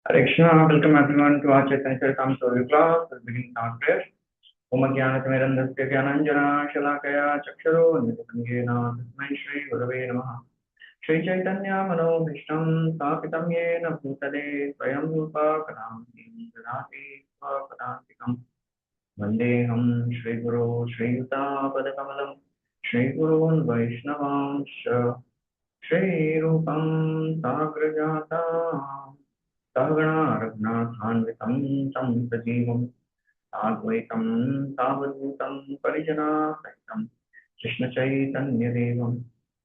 Hare Krishna, welcome everyone to our Chaitanya Caritamrta class. We'll begin our prayer. Om Jnanatirandasya Jnananjana Shalakaya Chaksharo Nityanjena Tasmai Shri Gurave Namaha. Shri Chaitanya Manobhishtam Sthapitam Yena Bhutale Swayam Rupa Kadamti Dadati Svapadantikam Vandeham Shri Guru Shri Yuta Padakamalam Shri Gurun Vaishnavansha Shri Rupam Sagrajata Sahagana Raghunathānvitam Tam Sajīvam Advaitam Savadhutam Parijana Saitam Krishna Chaitanya Devam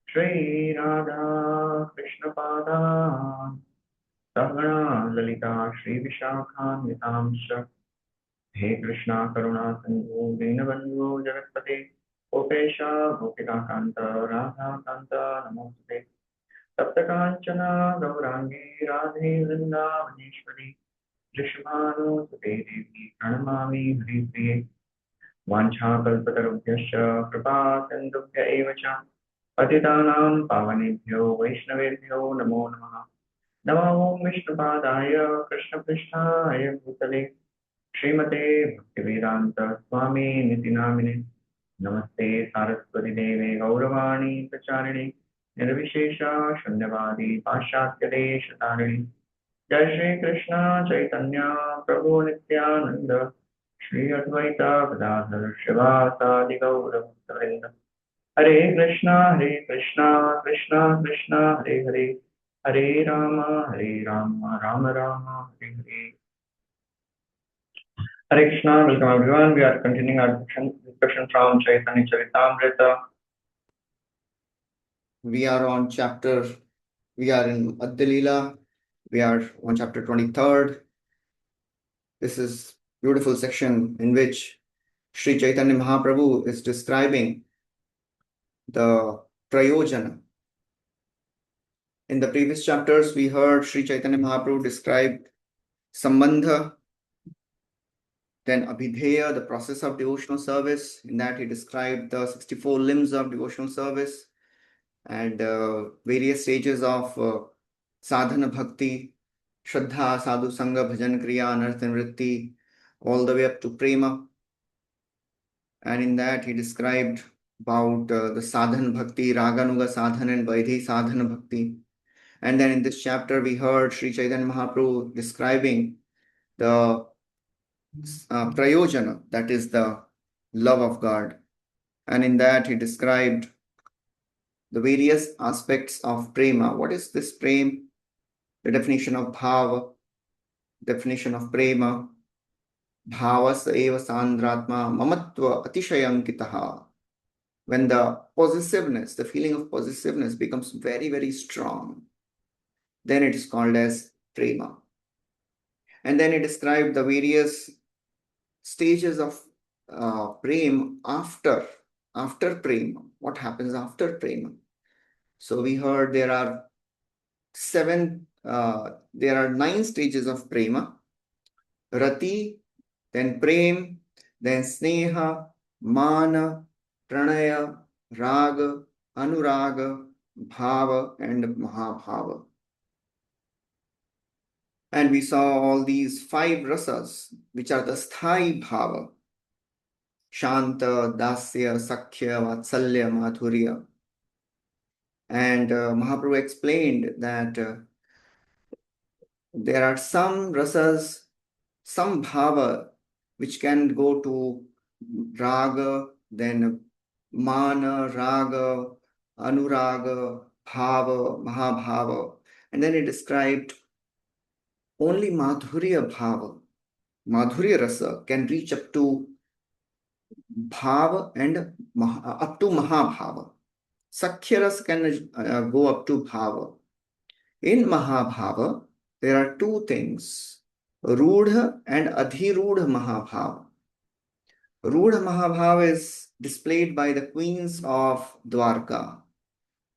Shri Radha Krishna Pada Sahagana Lalita Shri Vishakhanvitamsha He Krishna Karuna Sindhu Dinabandhu Jagatpate Gopesha Gopika Kanta Radha Kanta Namaste Saptakanchana Gaurangi Radhe Vrindavaneshwari Drishabhanusuते देवी प्रणमामि हरिप्रिये वाञ्छाकल्पतरुभ्यश्च कृपासिन्धुभ्य एव च पतितानां पावनेभ्यो वैष्णवेभ्यो नमो नमः। नमो विष्णुपादाय कृष्णपृष्ठाय भूतले श्रीमते भक्तिवेदान्त स्वामी निति नामिने नमस्ते सारस्वती देवे गौरवाणी प्रचारिणे निर्विशेषा शून्यवादी पाश्चात्यदेशतारिणे जय श्री कृष्ण चैतन्य प्रभु नित्यानंद श्री अद्वैता गदाधर शिवासादि गौर भक्तवृंद हरे Krishna Krishna Krishna Hare Hare Hare Ram Ram Ram Hare Hare. Hare Krishna, welcome everyone. We are continuing our discussion from Chaitanya Caritamrta. We are in Madhya Lila. We are on chapter 23rd. This is beautiful section in which Sri Chaitanya Mahaprabhu is describing the Prayojana. In the previous chapters, we heard Sri Chaitanya Mahaprabhu describe Sambandha, then Abhidheya, the process of devotional service. In that, he described the 64 limbs of devotional service and various stages of sadhana bhakti, shraddha, sadhu sangha, bhajan kriya, anartha vritti, all the way up to prema. And in that he described about the sadhana bhakti, raganuga sadhana and vaidhi sadhana bhakti. And then in this chapter we heard Sri Chaitanya Mahaprabhu describing the prayojana, that is the love of God. And in that he described the various aspects of prema. What is this prema? The definition of bhava, definition of prema. Bhavas eva sandratma mamatva atishayankitaha. When the possessiveness, the feeling of possessiveness becomes very, very strong, then it is called as prema. And then he described the various stages of prema after prema. What happens after prema? So we heard there are 9 stages of prema. Rati, then prem, then sneha, mana, pranaya, raga, anuraga, bhava, and mahabhava. And we saw all these 5 rasas, which are the sthai bhava: shanta, dasya, sakhya, vatsalya, madhurya. And Mahaprabhu explained that there are some rasas, some bhava, which can go to raga, then mana, raga, anuraga, bhava, mahabhava. And then he described only madhurya bhava, madhurya rasa can reach up to bhava and up to mahabhava. Sakhya rasa can go up to bhava. In mahabhava, there are 2 things: rudha and adhirudha mahabhava. Rudha mahabhava is displayed by the queens of Dwarka.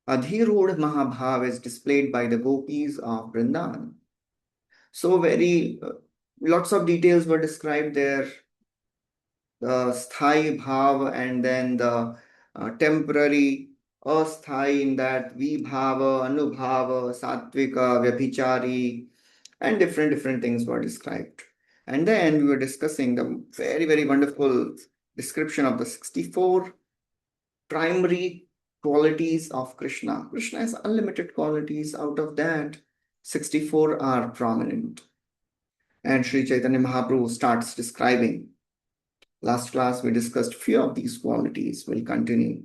Adhirudha mahabhava is displayed by the gopis of Vrindavan. So very lots of details were described there. The sthai bhava and then the temporary asthai, in that vibhava, anubhava, sattvika, vyabhichari, and different things were described. And then we were discussing the very wonderful description of the 64 primary qualities of Krishna. Krishna has unlimited qualities. Out of that, 64 are prominent. And Sri Chaitanya Mahaprabhu starts describing. Last class, we discussed few of these qualities. We'll continue.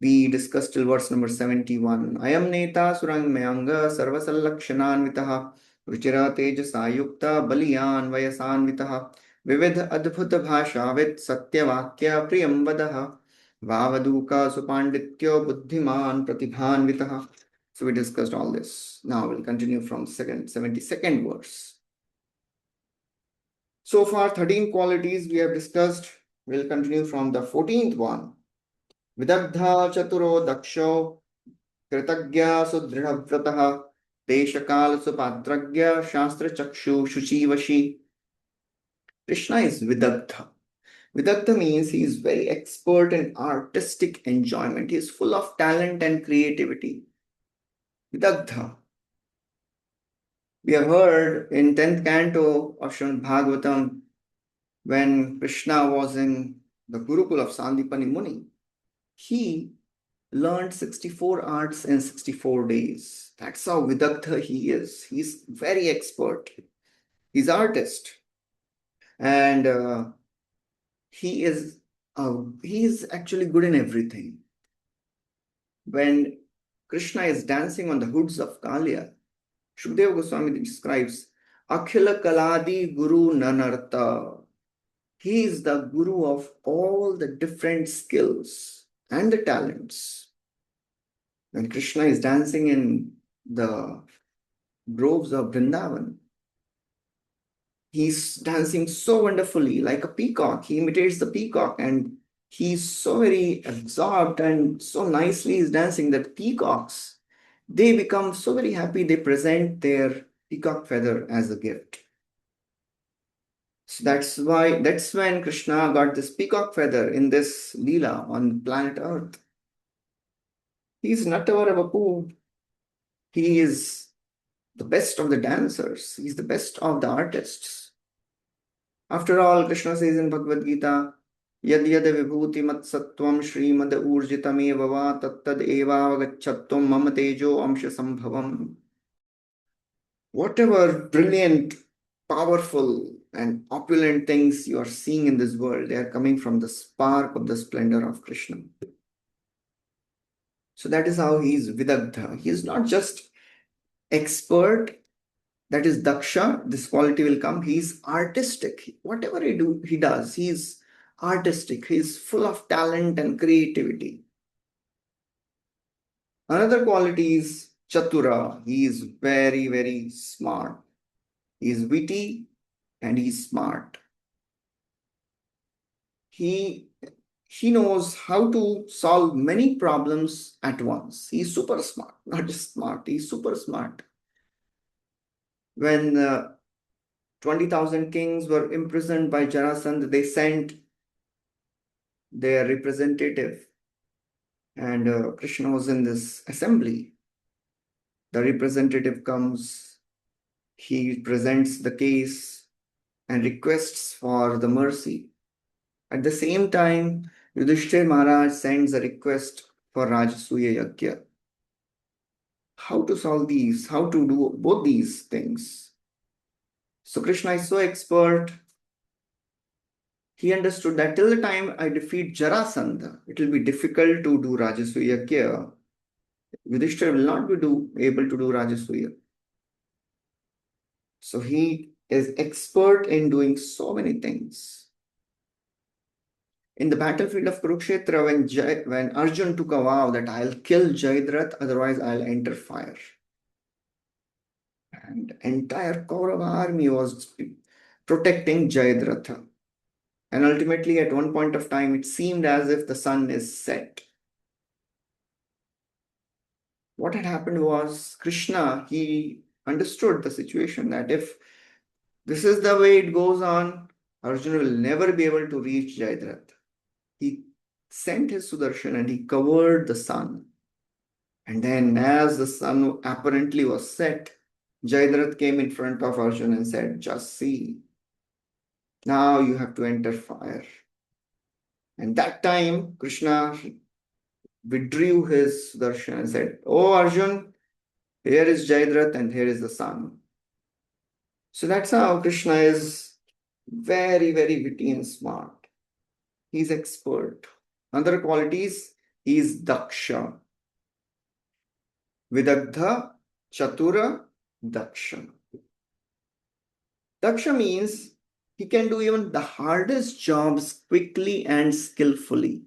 We discussed till verse number 71. Ayam neta surang mayanga sarvasallakshananvitaha ruchira tejasa yukta baliyan vayasanvitaha vividha adbhuta bhashavit satyavakya priyam vadaha vavaduka supandityo buddhiman pratibhanvitaha. So we discussed all this. Now we'll continue from 72nd verse. So far, 13 qualities we have discussed. We'll continue from the 14th one. Vidagdha chaturo daksho kritagya sudridhavrataha deshakal supadragya shastra chakshu shuchivashi. Krishna is Vidagdha. Vidagdha means he is very expert in artistic enjoyment. He is full of talent and creativity. Vidagdha. We have heard in 10th canto of Srimad Bhagavatam when Krishna was in the Gurukul of Sandipani Muni. He learned 64 arts in 64 days. That's how Vidagdha he is. He's very expert. He's artist. And he is actually good in everything. When Krishna is dancing on the hoods of Kalia, Shukadeva Goswami describes Akhila Kaladi Guru Nanarta. He is the guru of all the different skills and the talents. When Krishna is dancing in the groves of Vrindavan, he's dancing so wonderfully like a peacock. He imitates the peacock and he's so very absorbed and so nicely he's dancing that peacocks, they become so very happy, they present their peacock feather as a gift. So that's when Krishna got this peacock feather in this lila on planet Earth. He's Natavara Vapu. He is the best of the dancers. He's the best of the artists. After all, Krishna says in Bhagavad Gita, Yad yad vibhuti mat sattvam shrimad urjitam eva tattad eva avagachatvam mama tejo amsha sambhavam. Whatever brilliant, powerful and opulent things you are seeing in this world, they are coming from the spark of the splendor of Krishna. So that is how he is Vidagdha. He is not just expert, that is Daksha, this quality will come. He is artistic. Whatever he does, he is artistic. He is full of talent and creativity. Another quality is Chatura. He is very smart. He is witty and he is smart. He knows how to solve many problems at once. He's super smart, not just smart, he's super smart. When 20,000 kings were imprisoned by Jarasandha, they sent their representative and Krishna was in this assembly. The representative comes, he presents the case and requests for the mercy. At the same time, Yudhishthir Maharaj sends a request for Rajasuya Yajna. How to solve these? How to do both these things? So Krishna is so expert. He understood that till the time I defeat Jarasandha, it will be difficult to do Rajasuya Yajna. Yudhishthir will not be able to do Rajasuya. So he is expert in doing so many things. In the battlefield of Kurukshetra, when Arjun took a vow that I'll kill Jayadratha, otherwise I'll enter fire. And the entire Kaurava army was protecting Jayadratha. And ultimately, at one point of time, it seemed as if the sun is set. What had happened was Krishna, he understood the situation that if this is the way it goes on, Arjuna will never be able to reach Jayadratha. He sent his Sudarshan and he covered the sun. And then as the sun apparently was set, Jayadratha came in front of Arjuna and said, just see, now you have to enter fire. And that time, Krishna withdrew his Sudarshan and said, oh Arjun, here is Jayadratha and here is the sun. So that's how Krishna is very, very witty and smart. He's expert. Other qualities, he is Daksha. Vidagdha, Chatura, Daksha. Daksha means he can do even the hardest jobs quickly and skillfully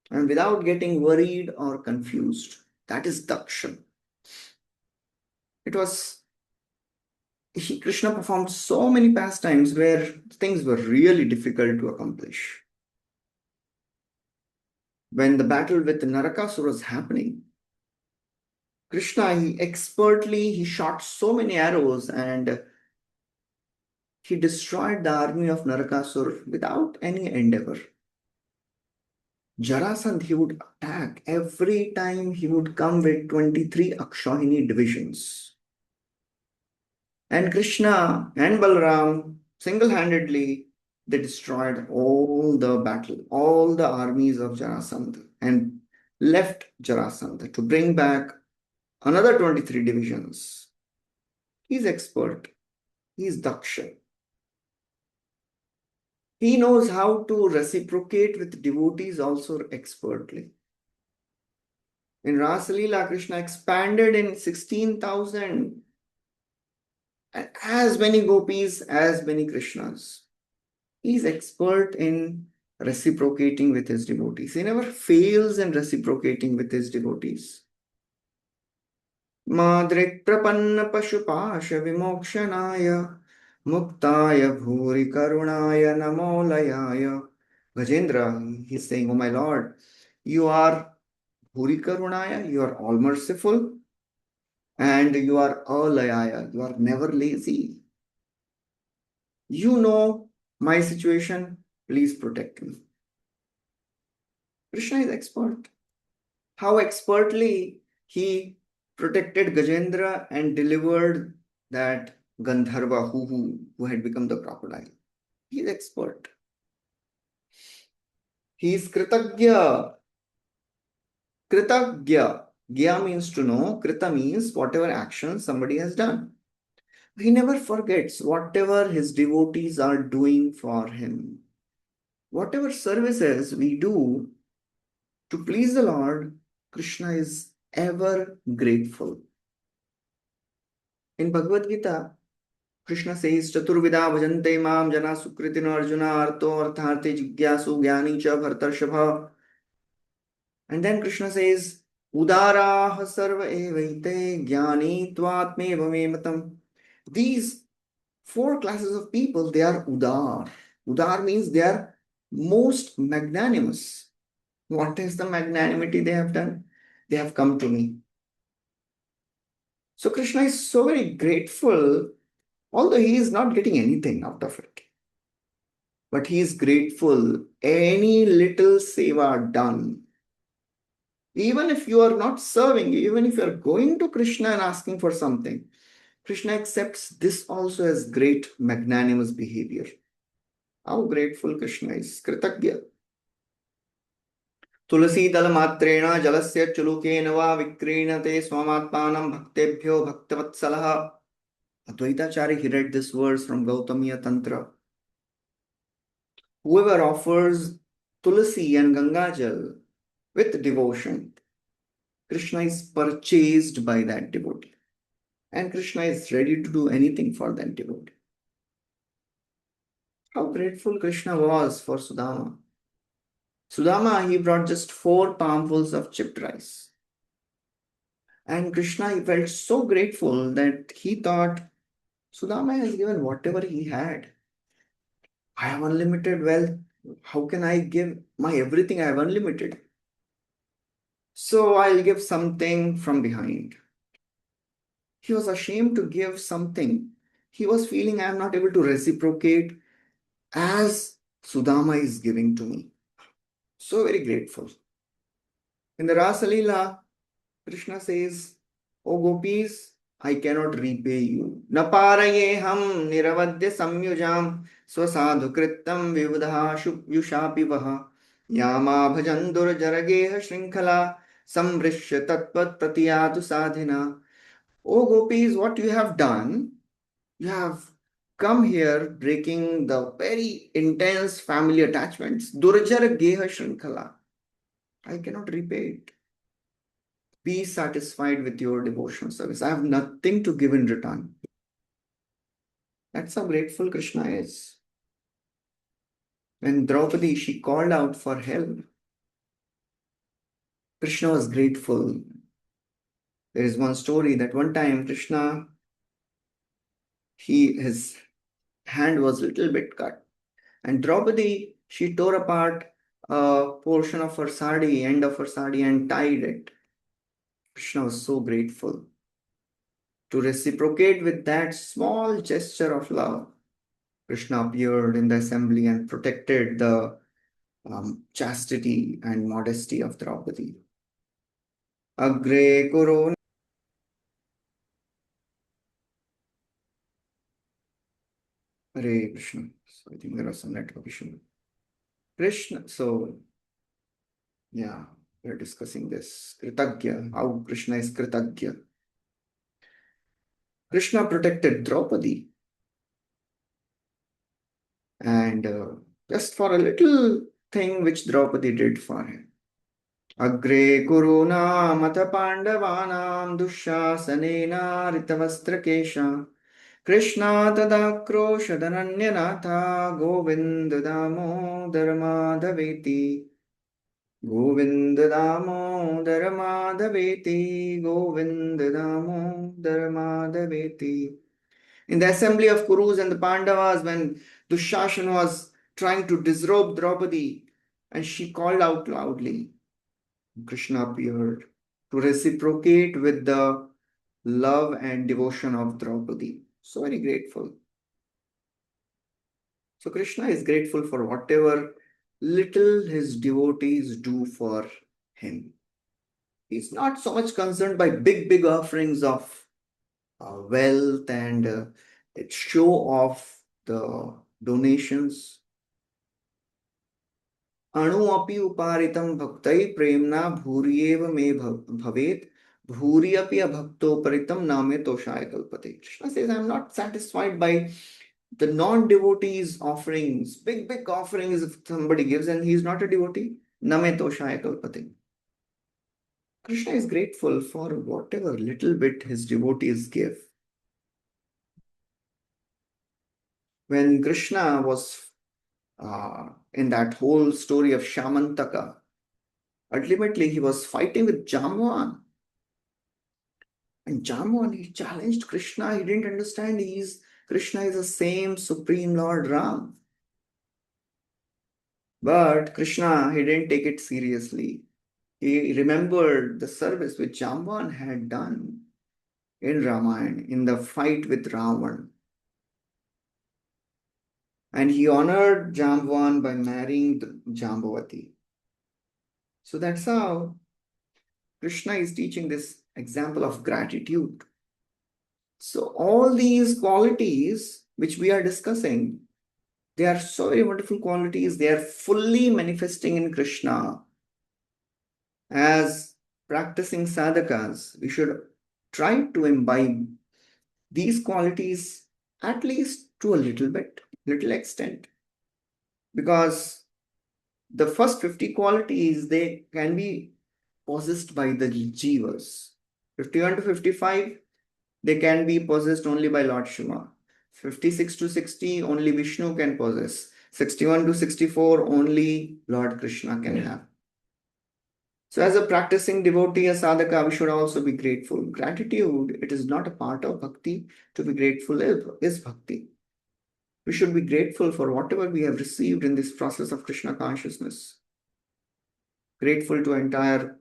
and without getting worried or confused. That is Daksha. Krishna performed so many pastimes where things were really difficult to accomplish. When the battle with Narakasura was happening, Krishna, he shot so many arrows and he destroyed the army of Narakasura without any endeavor. Jarasandh, he would attack. Every time he would come with 23 Akshauhini divisions. And Krishna and Balram, single-handedly, they destroyed all the armies of Jarasandh and left Jarasandh to bring back another 23 divisions. He's expert. He's Daksha. He knows how to reciprocate with devotees also expertly. In Rasa Leela, Krishna expanded in 16,000. And as many gopis, as many Krishnas. He's expert in reciprocating with his devotees. He never fails in reciprocating with his devotees. Madrik prapanna pashupasha vimokshanaya muktaya bhuri karunaya namolayaya. Gajendra, he's saying, oh my Lord, you are bhuri karunaya, you are all merciful, and you are alayaya, you are never lazy. You know my situation, please protect me. Krishna is expert. How expertly he protected Gajendra and delivered that Gandharva who had become the crocodile. He is expert. He is Kritagya. Kritagya. Gya means to know. Krita means whatever action somebody has done. He never forgets whatever his devotees are doing for him. Whatever services we do to please the Lord, Krishna is ever grateful. In Bhagavad Gita, Krishna says, Chaturvida bhajante mam jana sukritina arjuna arto artharte jigyasu gyani cha bhartarshabha. And then Krishna says, Udaraha sarva evaite gyani tvatmeva me matam. These four classes of people, they are Udar. Udar means they are most magnanimous. What is the magnanimity they have done? They have come to me. So Krishna is so very grateful, although he is not getting anything out of it. But he is grateful. Any little seva done. Even if you are not serving, even if you are going to Krishna and asking for something, Krishna accepts this also as great magnanimous behavior. How grateful Krishna is. Kritagya. Tulasi dal matrena jalasya chuluken va vikrinate swamatpanam bhaktebhyo bhaktavatsalaha. Advaitachari, he read this verse from Gautamiya Tantra. Whoever offers Tulasi and Gangajal with devotion, Krishna is purchased by that devotee. And Krishna is ready to do anything for that devotee. How grateful Krishna was for Sudama. Sudama, he brought just 4 palmfuls of chipped rice. And Krishna, he felt so grateful that he thought, Sudama has given whatever he had. I have unlimited wealth. How can I give my everything? I have unlimited. So I'll give something from behind. He was ashamed to give something. He was feeling I am not able to reciprocate as Sudama is giving to me. So very grateful. In the Rasa Leela, Krishna says, O gopis, I cannot repay you. Naparaye ham niravadya samyujam swasadu krittam vivudha yushapi vaha yama bhajandur jarageha shrinkhala samvrishya tatvat pratiyatu sadhina. O gopis, what you have done, you have come here breaking the very intense family attachments. Durjara geha shrinkhala. I cannot repay it. Be satisfied with your devotional service. I have nothing to give in return. That's how grateful Krishna is. When Draupadi, she called out for help, Krishna was grateful. There is one story that one time Krishna, his hand was a little bit cut. And Draupadi, she tore apart a portion of her sari, end of her sari, and tied it. Krishna was so grateful. To reciprocate with that small gesture of love, Krishna appeared in the assembly and protected the chastity and modesty of Draupadi. Agre kuro. Hare Krishna. So I think there was some network issue. Krishna. So yeah, we're discussing this. Kritagya. How Krishna is Kritagya. Krishna protected Draupadi. And just for a little thing which Draupadi did for him. Agre kuruna mata pandavanam dushyasanena ritavastrakesha Krishna tadakrosha dhananyanatha Govinda damodara madhaveti Govinda damodara madhaveti Govinda damodara madhaveti. In the assembly of Kurus and the Pandavas, when Dushashan was trying to disrobe Draupadi and she called out loudly, Krishna appeared to reciprocate with the love and devotion of Draupadi. So very grateful. So Krishna is grateful for whatever little his devotees do for him. He's not so much concerned by big offerings of wealth and show off the donations. Anu api uparitam bhaktai premna bhuriyeva me bhavet bhuri api abhakto paritam name toshaya kalpate. Krishna says, I'm not satisfied by the non-devotees offerings, big offerings if somebody gives and he's not a devotee. Name toshaya kalpate. Krishna is grateful for whatever little bit his devotees give. When Krishna was in that whole story of Shamantaka, ultimately he was fighting with Jamwan. And Jamwan, he challenged Krishna. He didn't understand Krishna is the same Supreme Lord Ram. But Krishna, he didn't take it seriously. He remembered the service which Jamwan had done in Ramayana, in the fight with Ravan. And he honored Jamwan by marrying Jambavati. So that's how Krishna is teaching this example of gratitude. So all these qualities which we are discussing, they are so very wonderful qualities. They are fully manifesting in Krishna. As practicing sadhakas, we should try to imbibe these qualities at least to a little extent. Because the first 50 qualities, they can be possessed by the jivas. 51 to 55, they can be possessed only by Lord Shiva. 56 to 60, only Vishnu can possess. 61 to 64, only Lord Krishna can have. So as a practicing devotee, a sadhaka, we should also be grateful. Gratitude, it is not a part of bhakti. To be grateful is bhakti. We should be grateful for whatever we have received in this process of Krishna consciousness. Grateful to entire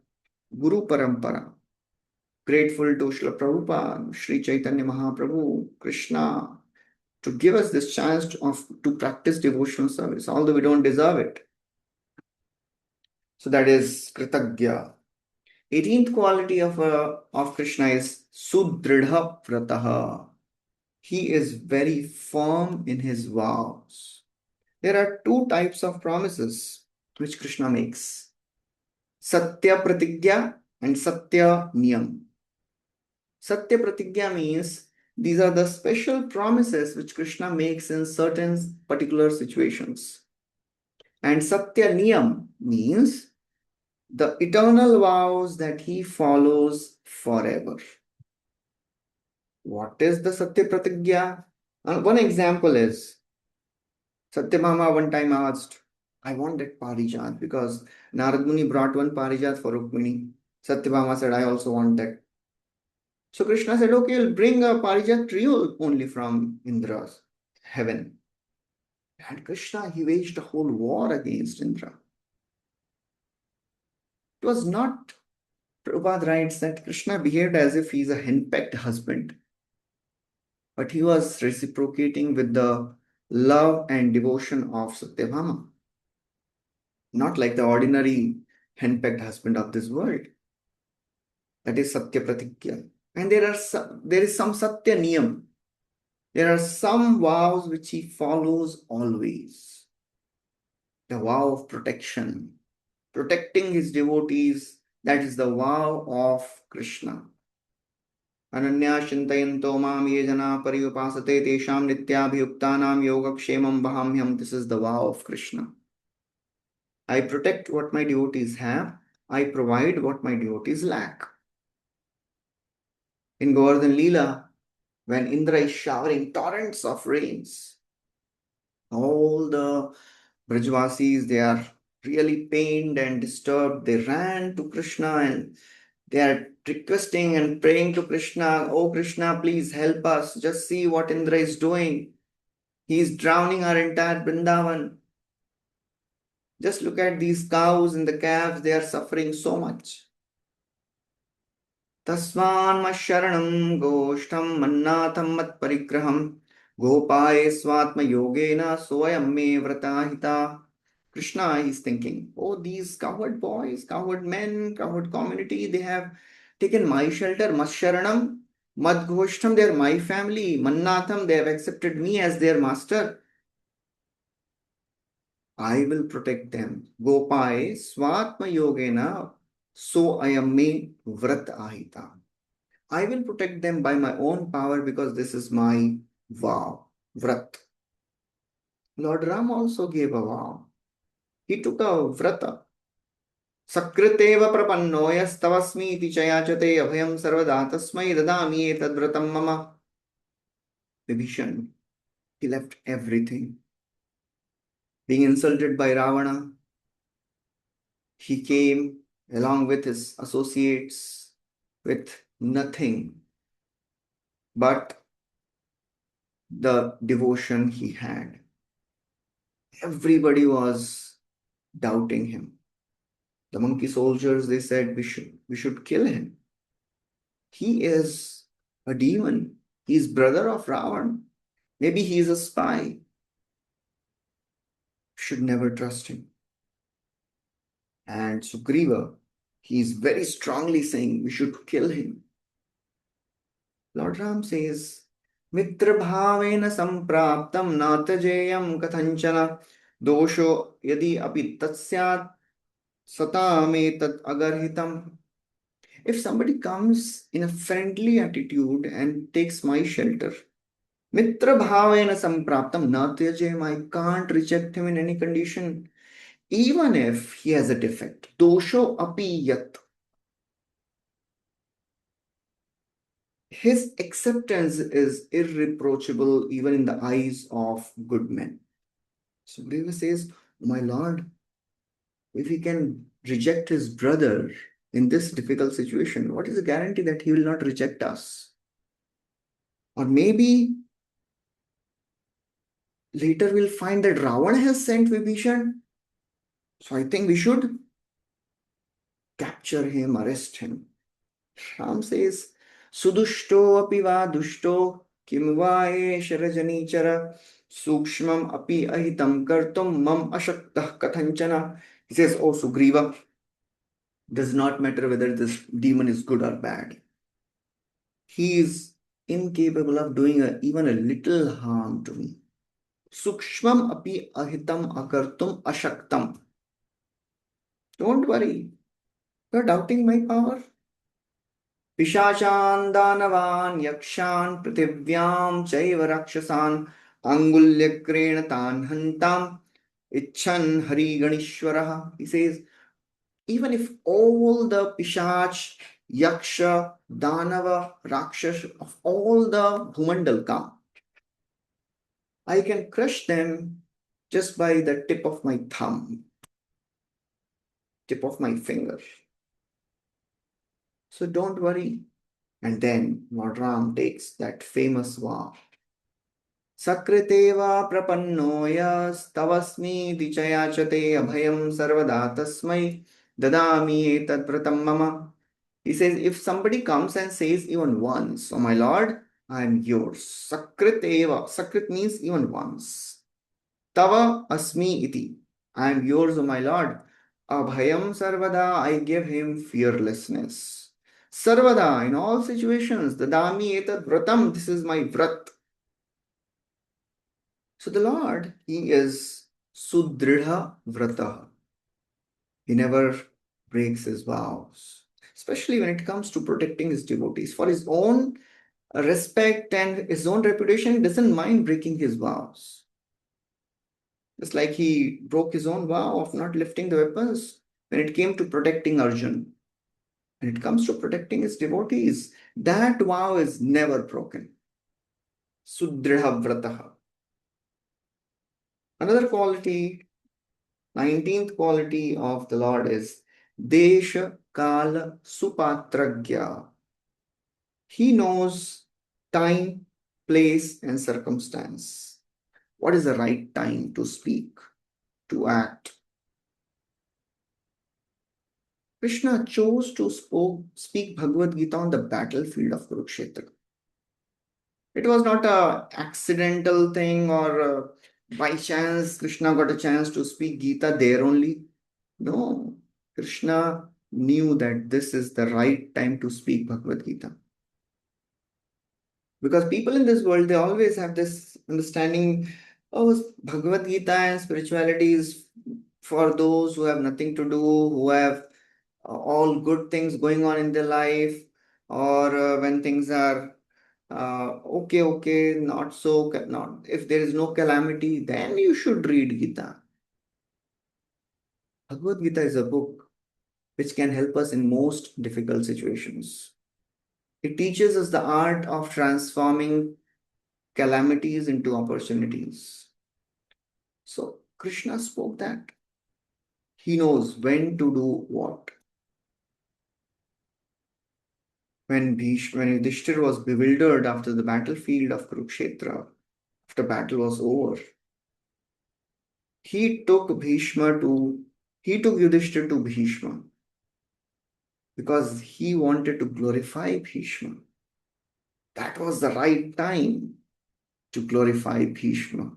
Guru Parampara. Grateful to Srila Prabhupada, Sri Caitanya Mahaprabhu, Krishna, to give us this chance to practice devotional service, although we don't deserve it. So that is Kritagya. 18th quality of Krishna is Sudridha Vrataha. He is very firm in his vows. There are two types of promises which Krishna makes: Satya Pratigya and Satya Niyam. Satya Pratigya means these are the special promises which Krishna makes in certain particular situations. And Satya Niyam means the eternal vows that he follows forever. What is the Satya Pratigya? One example is Satyabhama one time asked, I want that Parijat because Narad Muni brought one Parijat for Rukmini. Satyabhama said, I also want that. So Krishna said, okay, you'll bring a Parijat trio only from Indra's heaven. And Krishna, he waged a whole war against Indra. It was not, Prabhupada writes that Krishna behaved as if he's a henpecked husband, but he was reciprocating with the love and devotion of Satyabhama, not like the ordinary henpecked husband of this world. That is Satya Pratigya. And there is some Satya Niyam. There are some vows which he follows always. The vow of protection, protecting his devotees, that is the vow of Krishna. Ananya Shintayanto Mam Ye Jana Pariyupasate Tesham Nityabhyuktanam Yogakshemam Vahamyam. This is the vow of Krishna. I protect what my devotees have. I provide what my devotees lack. In Govardhan Lila, when Indra is showering torrents of rains, all the Brajvasis, they are really pained and disturbed. They ran to Krishna and they are requesting and praying to Krishna, oh Krishna, please help us. Just see what Indra is doing. He is drowning our entire Vrindavan. Just look at these cows and the calves, they are suffering so much. Tasman Masharanam Goshtam Mannatham Mat Parigraham Gopaye Swatma Yogena Soyam Me Vratahita. Krishna is thinking, oh, these cowherd boys, cowherd men, cowherd community, they have taken my shelter, Masharanam, Madghoshtam, they are my family, Mannatham, they have accepted me as their master. I will protect them. Gopaye Swatma Yogena So ayam me vrat ahita. I will protect them by my own power because this is my vow, vrat. Lord Ram also gave a vow. He took a vrata. Sakriteva prapannoyas tavasmi iti chayachate abhayam sarvada tasmai dadami etad vratam mama. Vibhishan, he left everything. Being insulted by Ravana, he came along with his associates with nothing but the devotion he had. Everybody was doubting him. The monkey soldiers, they said, we should kill him. He is a demon. He is brother of Ravan. Maybe he is a spy. Should never trust him. And Sugriva, he is very strongly saying we should kill him. Lord Ram says, Mitra bhavena sampraptam natajeyam kathanchana dosho yadi api tatsyat satam etat agarhitam. If somebody comes in a friendly attitude and takes my shelter, Mitra bhavena sampraptam natajeyam, I can't reject him in any condition, even if he has a defect. Dosho api yat. His acceptance is irreproachable even in the eyes of good men. Sugriva says, my lord, if he can reject his brother in this difficult situation, what is the guarantee that he will not reject us? Or maybe later we'll find that Ravana has sent Vibhishan. So I think we should capture him, arrest him. Ram says, Sudushto api va dushto kim va sharajanichara sukshmam api ahitam kartum mam ashaktah kathanchana. He says, oh Sugriva, Does not matter whether this demon is good or bad. He is incapable of doing even a little harm to me. Sukshmam api ahitam akartum ashaktam. Don't worry. You're doubting my power? Pishachan danavan yakshan prithivyam chaiva rakshasan angulyakrena tan hantam icchan hari ganishwaraha. He says, even if all the Pishach, Yaksha, Danava, Rakshas of all the Bhumandal come, I can crush them just by the tip of my thumb, tip of my finger. So don't worry. And then Lord Ram takes that famous vow. Sakriteva prapannoyas tavasmi dichayachate abhayam sarvada tasmai dadami etad vratam mama. He says, if somebody comes and says even once, oh my Lord, I am yours. Sakrit eva. Sakrit means even once. Tava asmi iti. I am yours, O my Lord. Abhayam sarvada. I give him fearlessness. Sarvada, in all situations. Dadami etad vratam. This is my vrat. So the Lord, He is Sudridha Vrataha. He never breaks His vows, especially when it comes to protecting His devotees. For His own respect and His own reputation, He doesn't mind breaking His vows. Just like He broke His own vow of not lifting the weapons when it came to protecting Arjun. When it comes to protecting His devotees, that vow is never broken. Sudridha Vrataha. Another quality, 19th quality of the Lord is Desha Kala Supatragya. He knows time, place, and circumstance. What is the right time to speak, to act? Krishna chose to speak Bhagavad Gita on the battlefield of Kurukshetra. It was not an accidental thing or by chance Krishna got a chance to speak Gita there only. No, Krishna knew that this is the right time to speak Bhagavad Gita. Because people in this world, they always have this understanding, oh, Bhagavad Gita and spirituality is for those who have nothing to do, who have all good things going on in their life, or when things are okay, not so, not if there is no calamity, then you should read Gita. Bhagavad Gita is a book which can help us in most difficult situations. It teaches us the art of transforming calamities into opportunities. So Krishna spoke that. He knows when to do what. When Yudhishthira was bewildered after the battlefield of Kurukshetra, after battle was over, he took Yudhishthira to Bhishma because he wanted to glorify Bhishma. That was the right time to glorify Bhishma.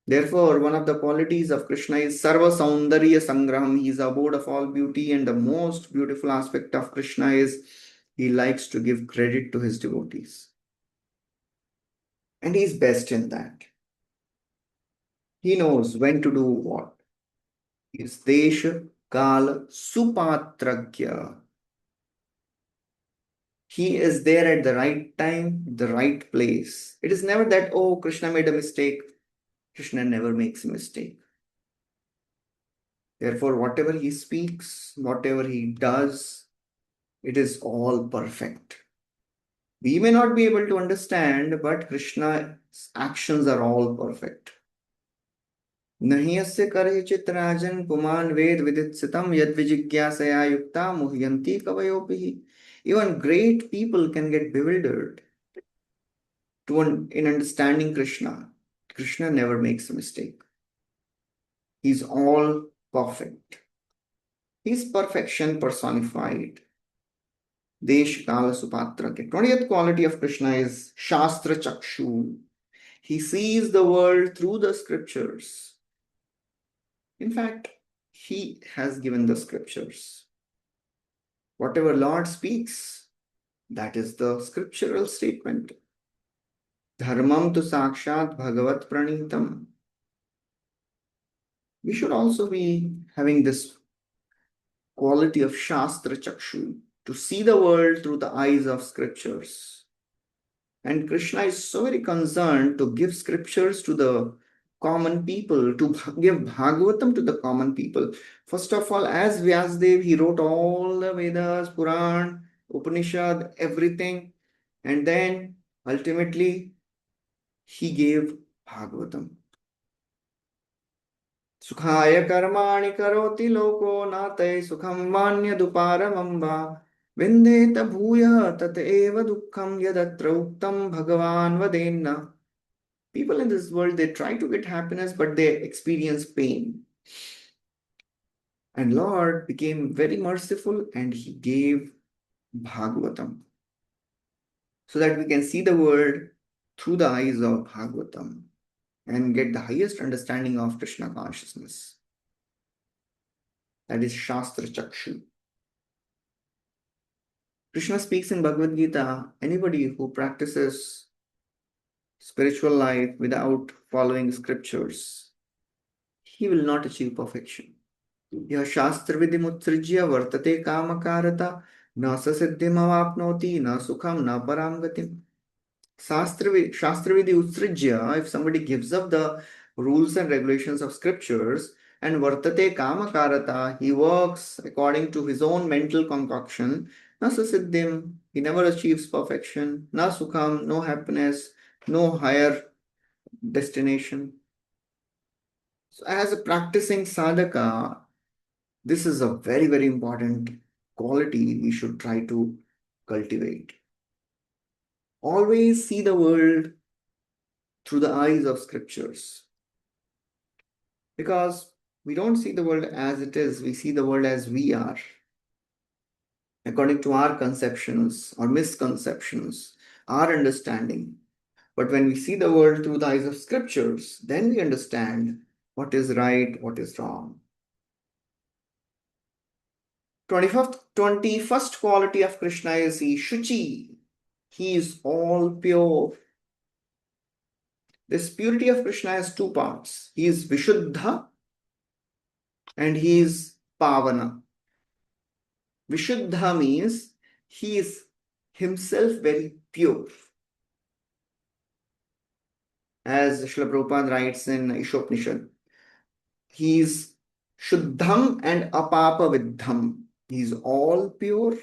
Therefore, one of the qualities of Krishna is Sarva Saundarya Sangraham. He is the abode of all beauty, and the most beautiful aspect of Krishna is he likes to give credit to his devotees. And he is best in that. He knows when to do what. He is Desha Kala Supatragya. He is there at the right time, the right place. It is never that, oh, Krishna made a mistake. Krishna never makes a mistake. Therefore, whatever he speaks, whatever he does, it is all perfect. We may not be able to understand, but Krishna's actions are all perfect. Nahiyasya karhe chitrajan puman ved viditsitam yad vijigyasaya yukta muhyanti kavayopihi. Even great people can get bewildered in understanding Krishna. Krishna never makes a mistake. He's all perfect. He's perfection personified. Desh Kala Supatra. 20th quality of Krishna is Shastra Chakshu. He sees the world through the scriptures. In fact, He has given the scriptures. Whatever Lord speaks, that is the scriptural statement. Dharmam tu sakshat bhagavat pranitam. We should also be having this quality of Shastra Chakshu, to see the world through the eyes of scriptures. And Krishna is so very concerned to give scriptures to the common people, to give Bhagavatam to the common people. First of all, as Vyasdev, he wrote all the Vedas, Puran, Upanishad, everything. And then ultimately, he gave Bhagavatam. Sukhaya karmani karoti loko nate sukham vanya duparamamba vindeta bhuya tat eva dukkham yadatra uktam bhagavan vadenna. People in this world, they try to get happiness, but they experience pain. And Lord became very merciful and he gave Bhagavatam so that we can see the world through the eyes of Bhagavatam and get the highest understanding of Krishna consciousness. That is Shastra Chakshu. Krishna speaks in Bhagavad Gita, anybody who practices spiritual life without following scriptures, he will not achieve perfection. Yah shastra vidimutsrijya vartate kamakarata na sasiddhimavapnoti na sukham na paramgatim. Shastra vidhi utsrijya, if somebody gives up the rules and regulations of scriptures, and vartate kamakarata, he works according to his own mental concoction, na sasiddhim, he never achieves perfection, na sukham, no happiness, no higher destination. So as a practicing sadhaka, this is a very, very important quality we should try to cultivate. Always see the world through the eyes of scriptures. Because we don't see the world as it is, we see the world as we are, according to our conceptions or misconceptions, our understanding. But when we see the world through the eyes of scriptures, then we understand what is right, what is wrong. 21st quality of Krishna is Shuchi. He is all pure. This purity of Krishna has two parts. He is Vishuddha and he is Pavana. Vishuddha means he is himself very pure. As Srila Prabhupada writes in Ishopnishad, he is Shuddham and Apapa Vidham. He is all pure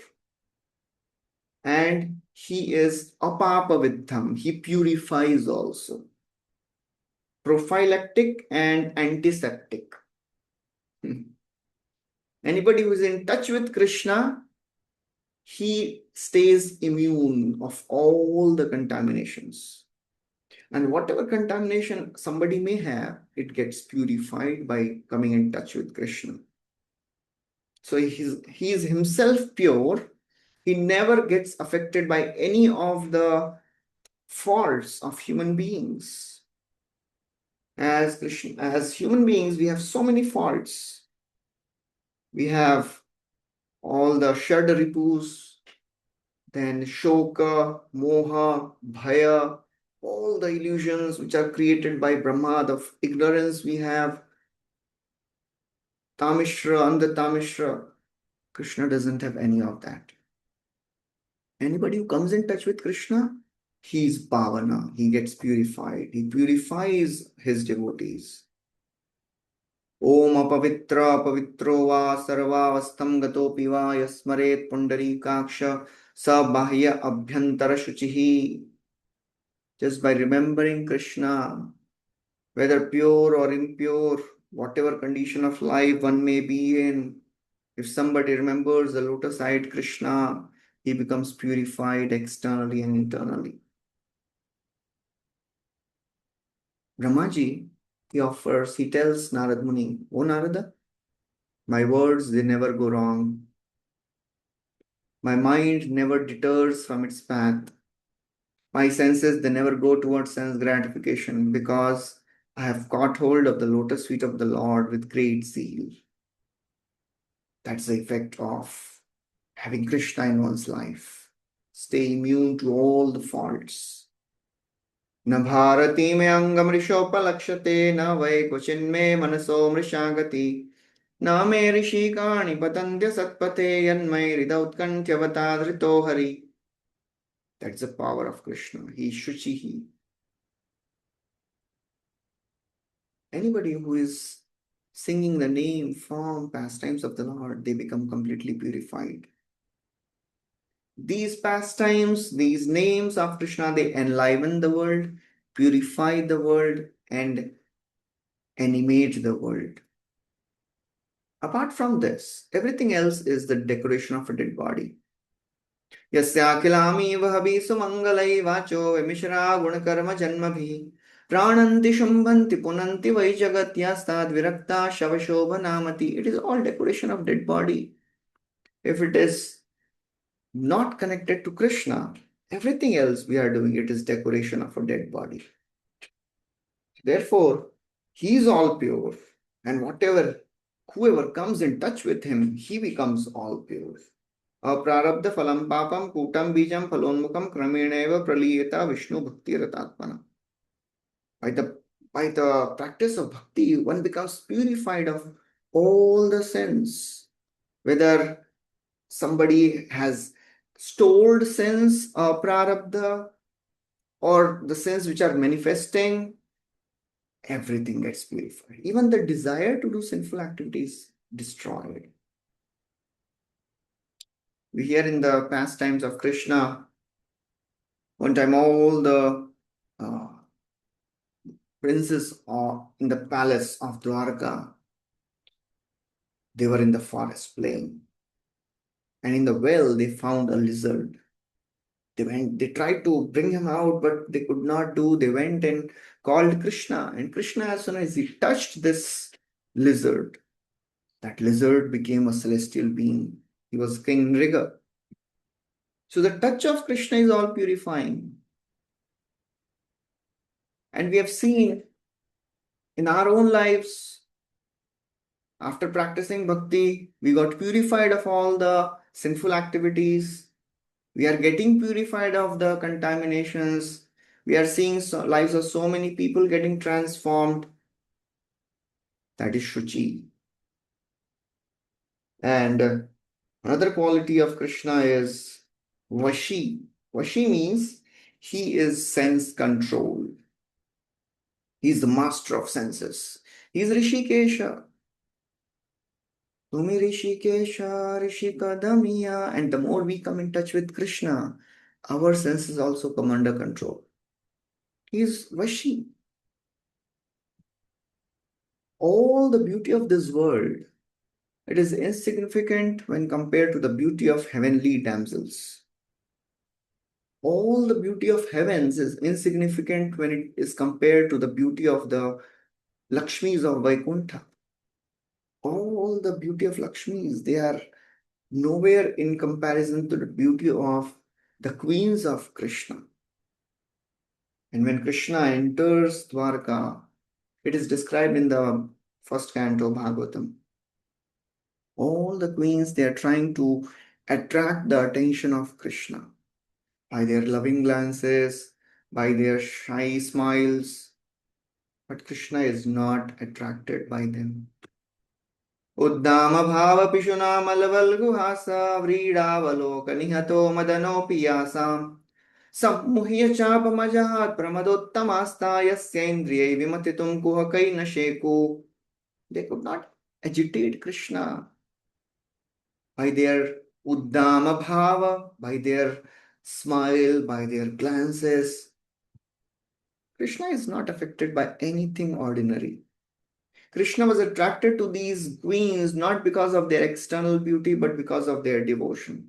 and he is Apapa Vidham. He purifies also. Prophylactic and antiseptic. Anybody who is in touch with Krishna, he stays immune of all the contaminations. And whatever contamination somebody may have, it gets purified by coming in touch with Krishna. So he is himself pure. He never gets affected by any of the faults of human beings. As human beings, we have so many faults. We have all the Shadripus, then Shoka, Moha, Bhaya, all the illusions which are created by Brahma, the ignorance we have, Tamishra, Andatamishra. Krishna doesn't have any of that. Anybody who comes in touch with Krishna, he is Pavana, he gets purified, he purifies his devotees. Om apavitra pavitro va sarvavastam gatopi va yasmaret pundarikaksha sabahya abhyantara shuchihi. Just by remembering Krishna, whether pure or impure, whatever condition of life one may be in, if somebody remembers the lotus-eyed Krishna, he becomes purified externally and internally. Brahmaji, he tells Narad Muni, O Narada, my words, they never go wrong. My mind never deters from its path. My senses, they never go towards sense gratification because I have caught hold of the lotus feet of the Lord with great zeal. That's the effect of having Krishna in one's life. Stay immune to all the faults. न भारती में अंगमृषोपलक्ष्यते न वै क्वचिन्मे मनसो मृषागति न मे ऋषिकाणि पतन्त्य सत्पथे यन्मयि हृदौत्कण्ठ्यवता धृतो Hari. That's the power of Krishna. He is Shuchihi. Anybody who is singing the name, form, pastimes of the Lord, they become completely purified. These pastimes, these names of Krishna, they enliven the world, purify the world, and animate the world. Apart from this, everything else is the decoration of a dead body. यस्याखिलामीव हवि सुमङ्गलै वाचो विमिश्रा गुणकर्म जन्मभिः प्राणन्ति शुम्भन्ति पुनन्ति वै जगत्यास्ताद्विरक्ता शवशोभनामति. It is all decoration of dead body. If it is not connected to Krishna, everything else we are doing, it is decoration of a dead body. Therefore, he is all pure, and whoever comes in touch with him, he becomes all pure. अप्रारब्ध फलम पापम कूटम बीजम फलोन्मुखम क्रमेणैव प्रलीयता विष्णु भक्ति रतात्मना. By the practice of bhakti, one becomes purified of all the sins. Whether somebody has stored sins, prarabdha, or the sins which are manifesting, everything gets purified. Even the desire to do sinful activities destroyed. We hear in the pastimes of Krishna, one time all the princes in the palace of Dwarka, they were in the forest playing. And in the well, they found a lizard. They tried to bring him out, but they could not do. They went and called Krishna. And Krishna, as soon as he touched this lizard, that lizard became a celestial being. He was King Nriga. So the touch of Krishna is all purifying. And we have seen in our own lives, after practicing bhakti, we got purified of all the sinful activities. We are getting purified of the contaminations. We are seeing lives of so many people getting transformed. That is Shuchi. And another quality of Krishna is Vashi. Vashi means he is sense controlled. He is the master of senses. He is Rishikesha. Tumi Rishikesha, Rishikadamiya. And the more we come in touch with Krishna, our senses also come under control. He is Vashi. All the beauty of this world, it is insignificant when compared to the beauty of heavenly damsels. All the beauty of heavens is insignificant when it is compared to the beauty of the Lakshmis of Vaikuntha. All the beauty of Lakshmis, they are nowhere in comparison to the beauty of the queens of Krishna. And when Krishna enters Dwarka, it is described in the first canto Bhagavatam. All the queens, they are trying to attract the attention of Krishna by their loving glances, by their shy smiles. But Krishna is not attracted by them. Uddama bhava pishuna malavalguhasa vridavalok nihato madano piyasam sammuhya chapamajahat pramadottamasta yasyendriyai vimatitum kuhakai nasheku. They could not agitate Krishna by their uddama bhava, by their smile, by their glances. Krishna is not affected by anything ordinary. Krishna was attracted to these queens not because of their external beauty, but because of their devotion.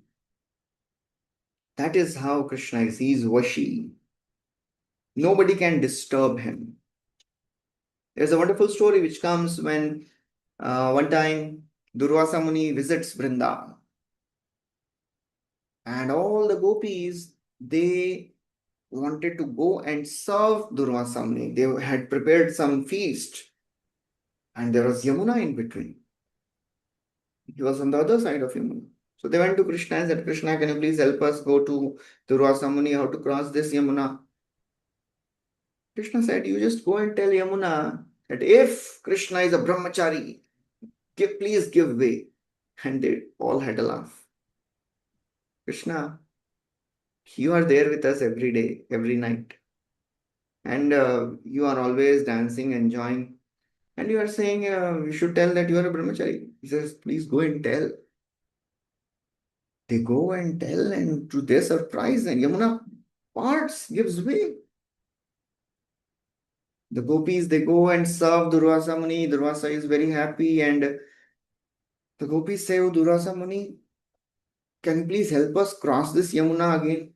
That is how Krishna is. He is Vashi. Nobody can disturb him. There's a wonderful story which comes when one time Durvasa Muni visits Vrindavan. And all the gopis, they wanted to go and serve Durvasa Muni. They had prepared some feast. And there was Yamuna in between. He was on the other side of Yamuna. So they went to Krishna and said, Krishna, can you please help us go to Durvasa Muni how to cross this Yamuna? Krishna said, you just go and tell Yamuna that if Krishna is a brahmachari, please give way. And they all had a laugh. Krishna, you are there with us every day, every night. And you are always dancing, enjoying. And you are saying, you should tell that you are a brahmachari. He says, please go and tell. They go and tell, and to their surprise, and Yamuna parts, gives way. The gopis, they go and serve Durvasa Muni. Durvasa is very happy, and the gopis say, oh, Durvasa Muni, can you please help us cross this Yamuna again?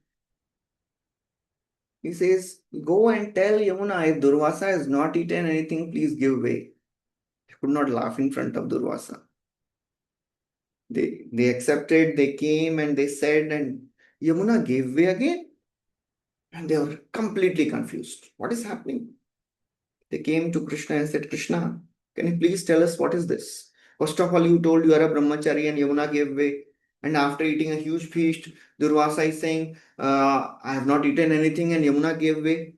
He says, go and tell Yamuna, if Durvasa has not eaten anything, please give way. He could not laugh in front of Durvasa. They accepted, they came and they said, and Yamuna gave way again. And they were completely confused. What is happening? They came to Krishna and said, Krishna, can you please tell us what is this? First of all, you told you are a brahmachari and Yamuna gave way. And after eating a huge feast, Durvasa is saying, I have not eaten anything and Yamuna gave way.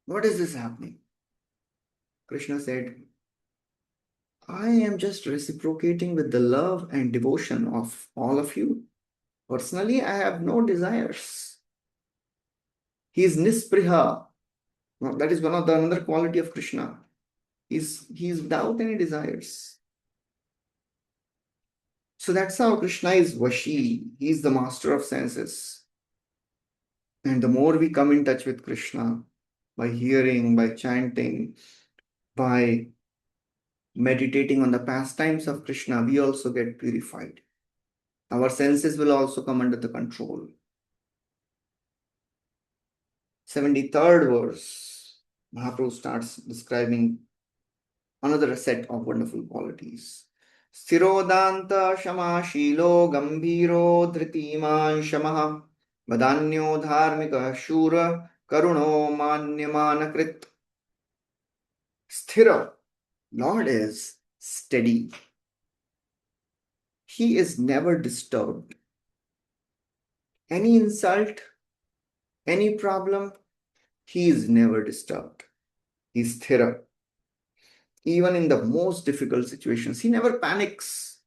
What is this happening? Krishna said, I am just reciprocating with the love and devotion of all of you. Personally, I have no desires. He is nispriha. Now, that is one of the another quality of Krishna. He is without any desires. So that's how Krishna is Vashi. He is the master of senses. And the more we come in touch with Krishna, by hearing, by chanting, by meditating on the pastimes of Krishna, we also get purified. Our senses will also come under the control. 73rd verse, Mahaprabhu starts describing another set of wonderful qualities. Stirodanta shama shilo gambhiro dhritima shamaha vadanyo dharmika shura karuno manyamanakrit. Sthira, Lord is steady. He is never disturbed. Any insult, any problem, he is never disturbed. He is sthira. Even in the most difficult situations, he never panics.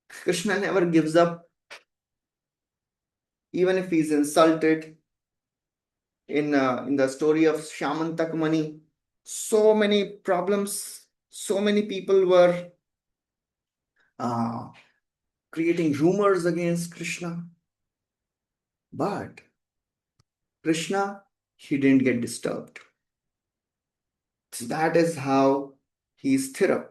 Krishna never gives up. Even if he is insulted. In the story of Shamantak Mani, so many problems, so many people were creating rumors against Krishna. But Krishna, he didn't get disturbed. So that is how he is sthira.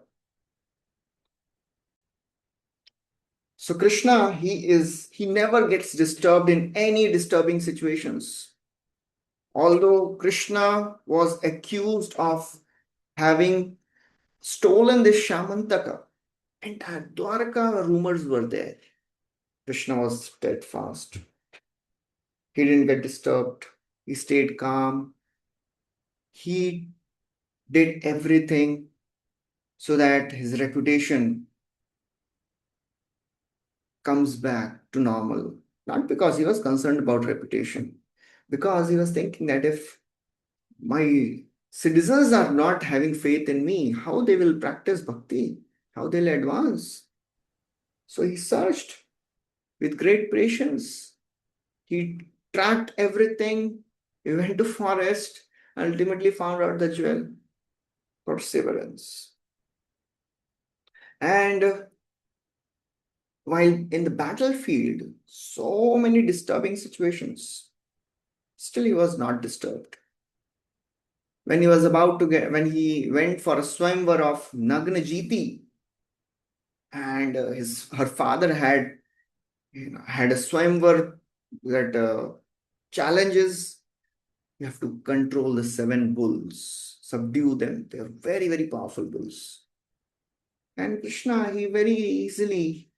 So Krishna, he never gets disturbed in any disturbing situations. Although Krishna was accused of having stolen this Shamantaka, entire Dwarka rumors were there. Krishna was steadfast. He didn't get disturbed. He stayed calm. He did everything so that his reputation comes back to normal. Not because he was concerned about reputation, because he was thinking that if my citizens are not having faith in me, how they will practice bhakti, how they'll advance. So he searched with great patience. He tracked everything. He went to forest, ultimately found out the jewel. Perseverance. And while in the battlefield, so many disturbing situations, still he was not disturbed. When he when he went for a swamvar of Nagnajiti, and her father had a swamvar that challenges, you have to control the 7 bulls, subdue them. They are very, very powerful bulls. And Krishna, he very easily,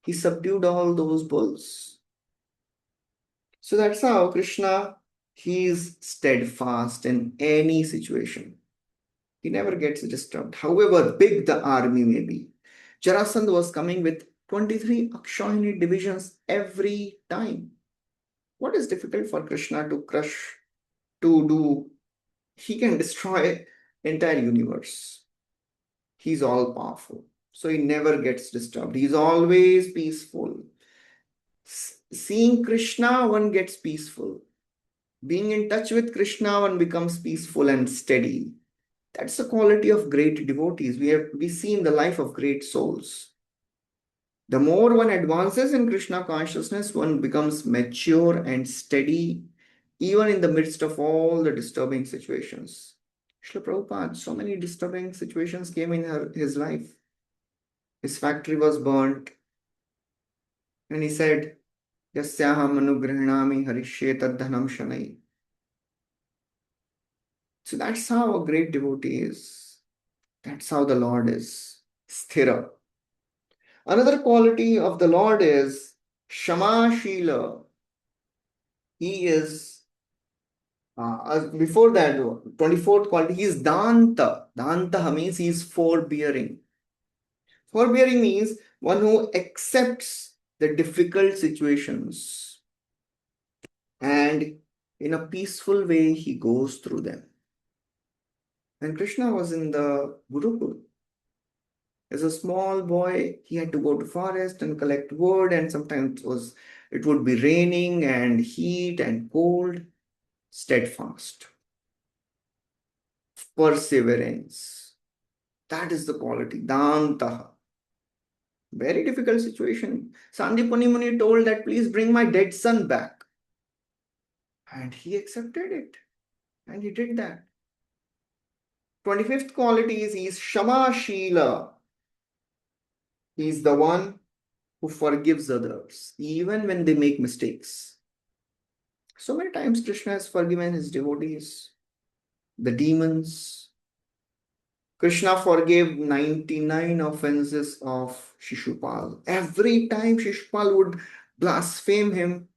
he subdued all those bulls. So that's how Krishna, he is steadfast in any situation. He never gets disturbed. However big the army may be. Jarasandha was coming with 23 Akshayani divisions every time. What is difficult for Krishna to crush, to do? He can destroy entire universe. He's all powerful. So he never gets disturbed. He's always peaceful. Seeing Krishna, one gets peaceful. Being in touch with Krishna, one becomes peaceful and steady. That's the quality of great devotees. We see in the life of great souls. The more one advances in Krishna consciousness, one becomes mature and steady, even in the midst of all the disturbing situations. Srila Prabhupada, so many disturbing situations came in his life. His factory was burnt, and he said, Yasyaham anugrahinami harishye tadhanam shanai. So that's how a great devotee is. That's how the Lord is. Sthira. Another quality of the Lord is Shama Shila. He is, before that, 24th quality, he is Danta. Danta means he is forbearing. Forbearing means one who accepts the difficult situations and in a peaceful way he goes through them. When Krishna was in the Gurukul, as a small boy, he had to go to forest and collect wood, and sometimes it would be raining and heat and cold. Steadfast, perseverance. That is the quality. Dantaha. Very difficult situation. Sandipani Muni told that please bring my dead son back. And he accepted it. And he did that. 25th quality is he is Shama Shila. He is the one who forgives others, even when they make mistakes. So many times Krishna has forgiven his devotees, the demons. Krishna forgave 99 offenses of Shishupal. Every time Shishupal would blaspheme him,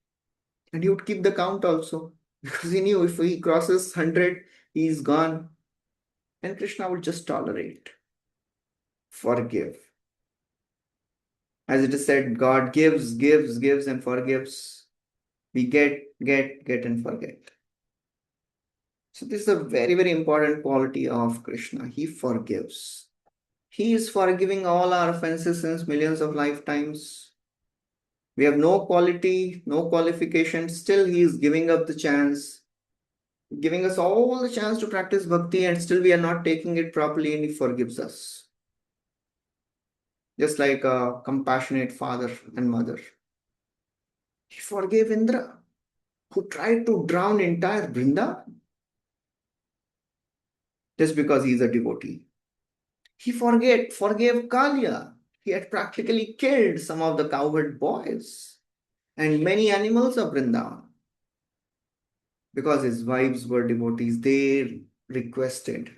and he would keep the count also, because he knew if he crosses 100, he's gone. And Krishna would just tolerate, forgive. As it is said, God gives, gives, and forgives. We get, and forget. So this is a very, very important quality of Krishna. He forgives. He is forgiving all our offenses since millions of lifetimes. We have no quality, no qualification. Still, he is giving up the chance, giving us all the chance to practice bhakti, and still we are not taking it properly, and he forgives us. Just like a compassionate father and mother. He forgave Indra, who tried to drown entire Vrindavan just because he is a devotee. He forgave Kalia. He had practically killed some of the cowherd boys and many animals of Vrindavan. Because his wives were devotees, they requested.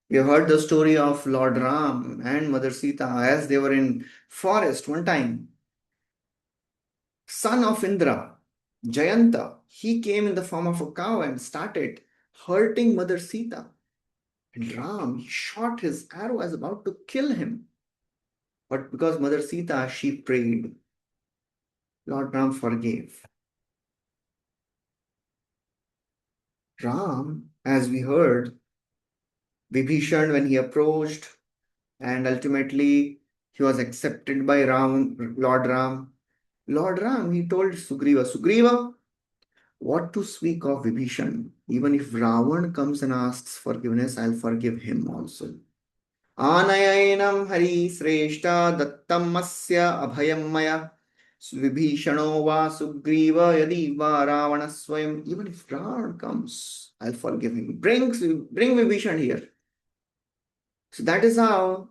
We have heard the story of Lord Ram and Mother Sita as they were in forest one time. Son of Indra, Jayanta, he came in the form of a cow and started hurting Mother Sita. And Ram, he shot his arrow as about to kill him. But because Mother Sita, she prayed, Lord Ram forgave. Ram, as we heard, Vibhishan, when he approached, and ultimately he was accepted by Lord Ram. Lord Ram, he told Sugriva, what to speak of Vibhishan? Even if Ravan comes and asks forgiveness, I'll forgive him also. Anayainam Hari Sreshta Dattam Masya Abhayam Maya Vibhishano va Sugriva Yadi va Ravana Swayam. Even if Ravan comes, I'll forgive him. Bring Vibhishan here. So that is how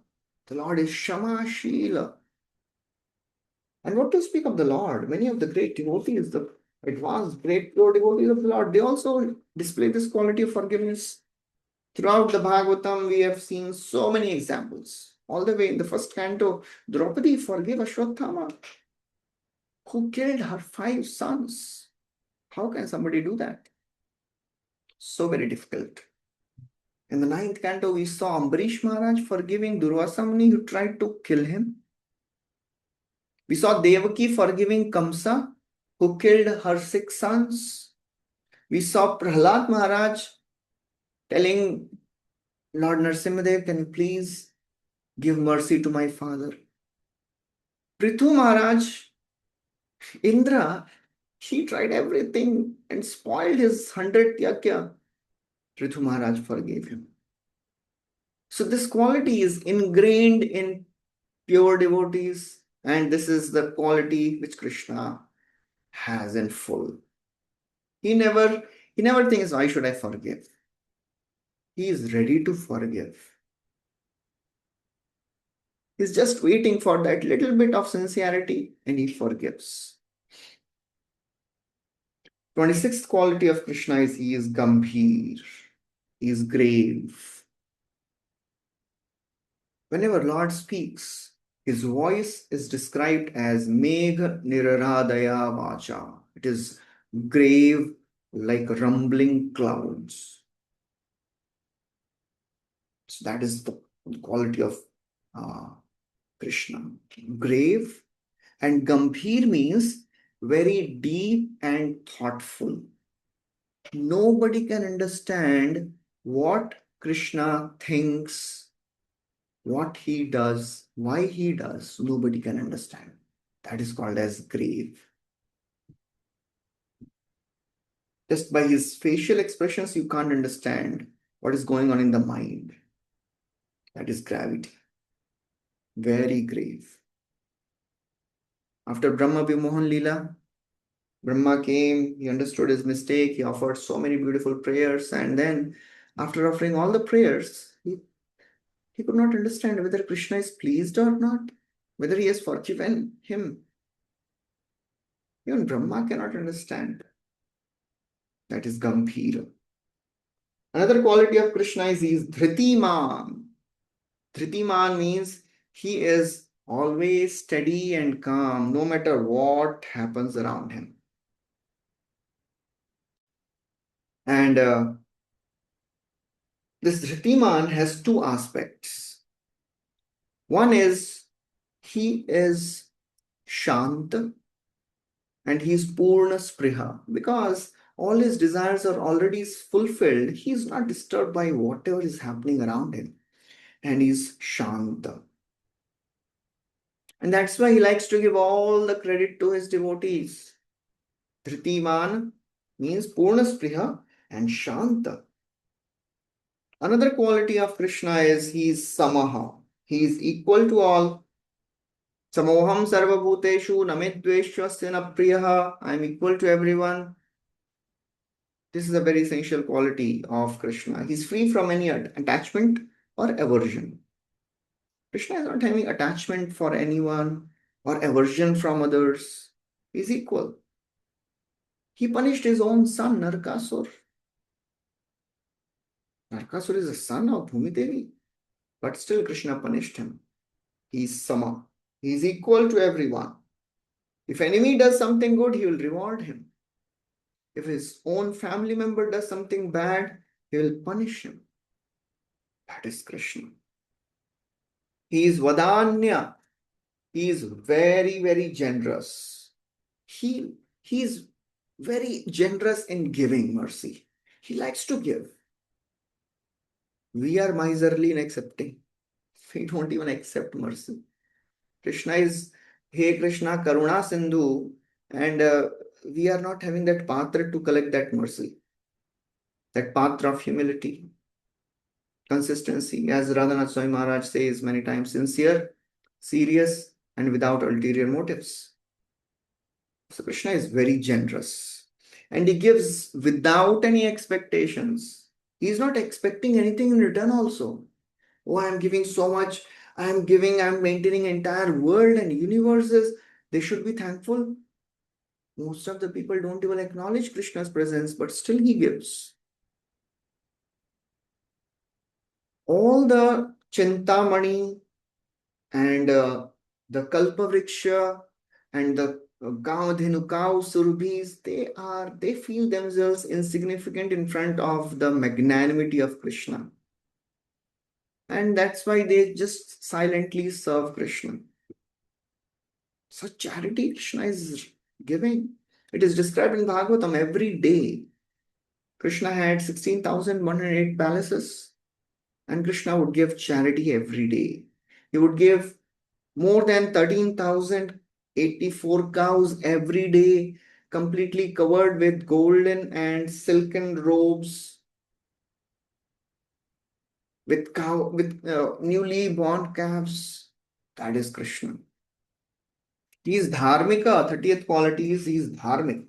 the Lord is Shama Shila. And what to speak of the Lord? Many of the great devotees, the advanced great pure devotees of the Lord, they also display this quality of forgiveness. Throughout the Bhagavatam, we have seen so many examples. All the way in the first canto, Draupadi forgave Ashwatthama, who killed her 5 sons. How can somebody do that? So very difficult. In the 9th canto, we saw Ambarish Maharaj forgiving Durvasa Muni who tried to kill him. We saw Devaki forgiving Kamsa, who killed her 6 sons. We saw Prahlad Maharaj telling Lord Narasimhadev, can you please give mercy to my father? Prithu Maharaj, Indra, he tried everything and spoiled his 100th yajna. Prithu Maharaj forgave him. So this quality is ingrained in pure devotees, and this is the quality which Krishna has in full. He never thinks, why should I forgive? He is ready to forgive. He's just waiting for that little bit of sincerity and he forgives. 26th quality of Krishna is he is Gambhir. He is grave. Whenever Lord speaks, his voice is described as Megha Niraradaya Vacha. It is grave like rumbling clouds. So that is the quality of Krishna. Grave, and Gambhir means very deep and thoughtful. Nobody can understand what Krishna thinks, what he does, why he does. Nobody can understand. That is called as grave. Just by his facial expressions, you can't understand what is going on in the mind. That is gravity. Very grave. After Brahma Vimohan Lila, Brahma came, he understood his mistake, he offered so many beautiful prayers, and then after offering all the prayers, he could not understand whether Krishna is pleased or not, whether he has forgiven him. Even Brahma cannot understand. That is Gambhira. Another quality of Krishna is he is Dhritiman. Dhritiman means he is always steady and calm, no matter what happens around him. And this Dhritiman has two aspects. One is he is Shant and he is Purna Spriha, because all his desires are already fulfilled. He is not disturbed by whatever is happening around him, and he is Shanta. And that's why he likes to give all the credit to his devotees. Dhritiman means Purna Spriha and Shanta. Another quality of Krishna is he is Samaha. He is equal to all. Samoham sarvabhuteshu namedveshwasya na priyaha. I am equal to everyone. This is a very essential quality of Krishna. He is free from any attachment or aversion. Krishna is not having attachment for anyone or aversion from others. He is equal. He punished his own son, Narkasur. Narkasur is the son of Bhumi Devi, but still Krishna punished him. He is Sama. He is equal to everyone. If enemy does something good, he will reward him. If his own family member does something bad, he will punish him. That is Krishna. He is Vadanya. He is very, very generous. He is very generous in giving mercy. He likes to give. We are miserly in accepting. We don't even accept mercy. Krishna is, Hey Krishna, Karuna Sindhu, and we are not having that patra to collect that mercy, that patra of humility, consistency, as Radhanath Swami Maharaj says many times, sincere, serious, and without ulterior motives. So Krishna is very generous, and he gives without any expectations. He is not expecting anything in return also. Oh, I am giving so much. I am maintaining entire world and universes. They should be thankful. Most of the people don't even acknowledge Krishna's presence, but still he gives. All the Chintamani and the Kalpavriksha and the Gaudhinu cow Surbhis, they feel themselves insignificant in front of the magnanimity of Krishna. And that's why they just silently serve Krishna. Such charity Krishna is giving. It is described in Bhagavatam every day. Krishna had 16,108 palaces, and Krishna would give charity every day. He would give more than 13,084 cows every day, completely covered with golden and silken robes, with newly born calves. That is Krishna. He is dharmika. 30th quality is he is dharmik.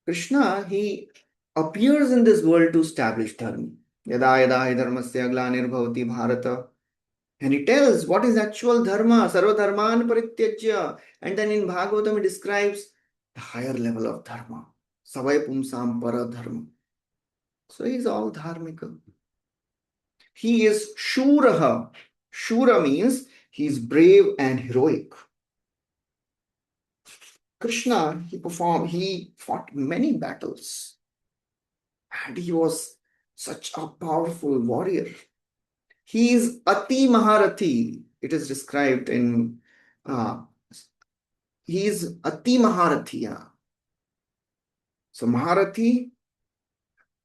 Krishna, he appears in this world to establish dharma. Yada yada hi dharmasya glanirбhavati bharata. And he tells what is actual dharma, sarva dharman parityajya. And then in Bhagavatam he describes the higher level of dharma. Savai pumsam para dharma. So he is all dharmika. He is shuraha. Shura means he is brave and heroic. Krishna, he fought many battles. And he was such a powerful warrior. He is Ati Maharathi. It is described in, he is Ati Maharathi. Yeah. So Maharathi,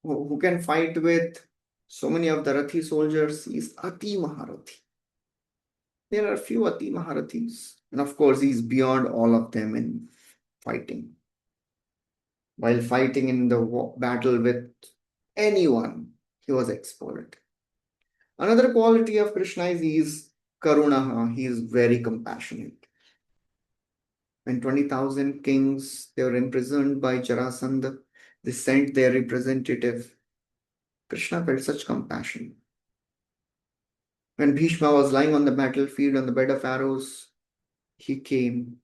who can fight with so many of the Rathi soldiers, he is Ati Maharathi. There are few Ati Maharathis. And of course, he is beyond all of them in fighting. While fighting in the battle with anyone, he was expert. Another quality of Krishna is he is Karunaha. He is very compassionate. When 20,000 kings, they were imprisoned by Jarasandha, they sent their representative. Krishna felt such compassion. When Bhishma was lying on the battlefield on the bed of arrows, he came.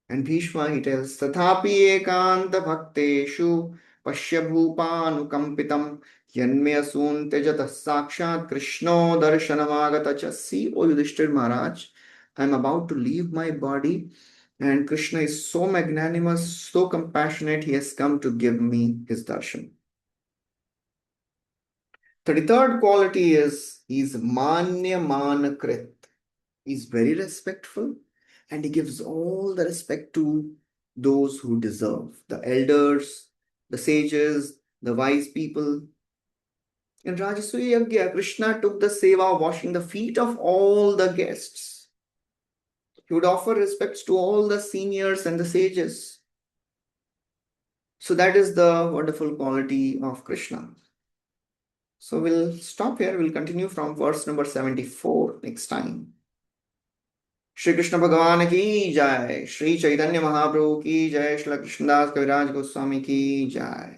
And Bhishma, he tells, Tathapi ekanta bhakteshu pashya bhupanukampitam yanme asun tejatah sakshat krishno darshanamagata cha. See, O Yudhishthir Maharaj, I am about to leave my body, and Krishna is so magnanimous, so compassionate, he has come to give me his darshan. 33rd quality is he is manya manakrit. He is very respectful and he gives all the respect to those who deserve, the elders, the sages, the wise people. In Rajasuya Yagya, Krishna took the seva of washing the feet of all the guests. He would offer respects to all the seniors and the sages. So that is the wonderful quality of Krishna. So we'll stop here. We'll continue from verse number 74 next time. Shri Krishna भगवान की जय, श्री चैतन्य महाप्रभु की जय, श्री कृष्णदास कविराज गोस्वामी की जय।